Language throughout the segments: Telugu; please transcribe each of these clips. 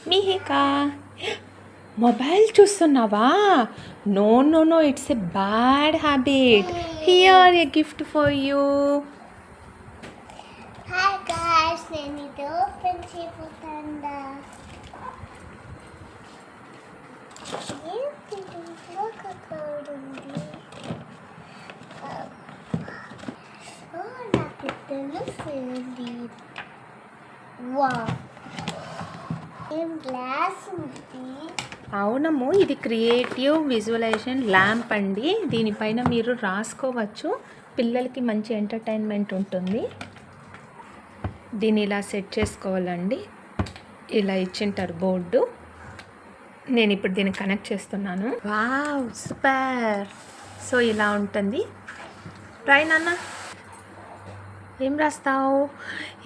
మిహికా మొబైల్ చూస్తున్నావా? No no no, it's a bad habit. Here a gift for you. Hi guys, నేను ఇది ఓపెన్ చేయబోతున్నా. నాకు తెలుస్తుంది. వావ్, ఏం గ్లాస్ ఉంది. అవునము, ఇది క్రియేటివ్ విజువలైజేషన్ ల్యాంప్ అండి. దీనిపైన మీరు రాసుకోవచ్చు, పిల్లలకి మంచి ఎంటర్టైన్మెంట్ ఉంటుంది. దీన్ని ఇలా సెట్ చేసుకోవాలండి. ఇలా ఇచ్చింటారు బోర్డు. నేను ఇప్పుడు దీన్ని కనెక్ట్ చేస్తున్నాను. Wow, super. సో ఇలా ఉంటుంది. ట్రై నాన్న, ఏం రాస్తావు?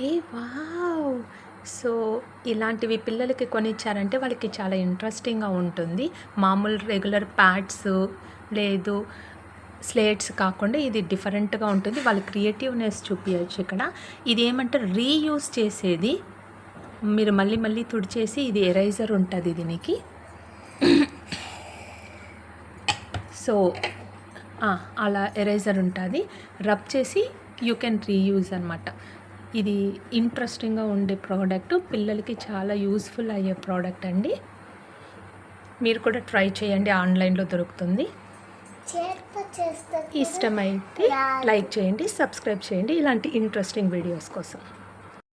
ఏ వావ్. సో ఇలాంటివి పిల్లలకి కొనిచ్చారంటే వాళ్ళకి చాలా ఇంట్రెస్టింగ్గా ఉంటుంది. మామూలు రెగ్యులర్ ప్యాడ్స్ లేదు స్లేట్స్ కాకుండా ఇది డిఫరెంట్గా ఉంటుంది. వాళ్ళ క్రియేటివ్నెస్ చూపించచ్చు. ఇక్కడ ఇది ఏమంటే రీయూజ్ చేసేది. మీరు మళ్ళీ మళ్ళీ తుడిచేసి, ఇది ఎరైజర్ ఉంటుంది దీనికి. సో అలా ఎరైజర్ ఉంటుంది. రబ్ చేసి యూ కెన్ రీయూజ్ అనమాట. ఇది ఇంట్రెస్టింగ్గా ఉండే ప్రోడక్ట్, పిల్లలకి చాలా యూస్ఫుల్ అయ్యే ప్రోడక్ట్ అండి. మీరు కూడా ట్రై చేయండి, ఆన్లైన్లో దొరుకుతుంది. ఇష్టమైతే లైక్ చేయండి, సబ్స్క్రైబ్ చేయండి ఇలాంటి ఇంట్రెస్టింగ్ వీడియోస్ కోసం.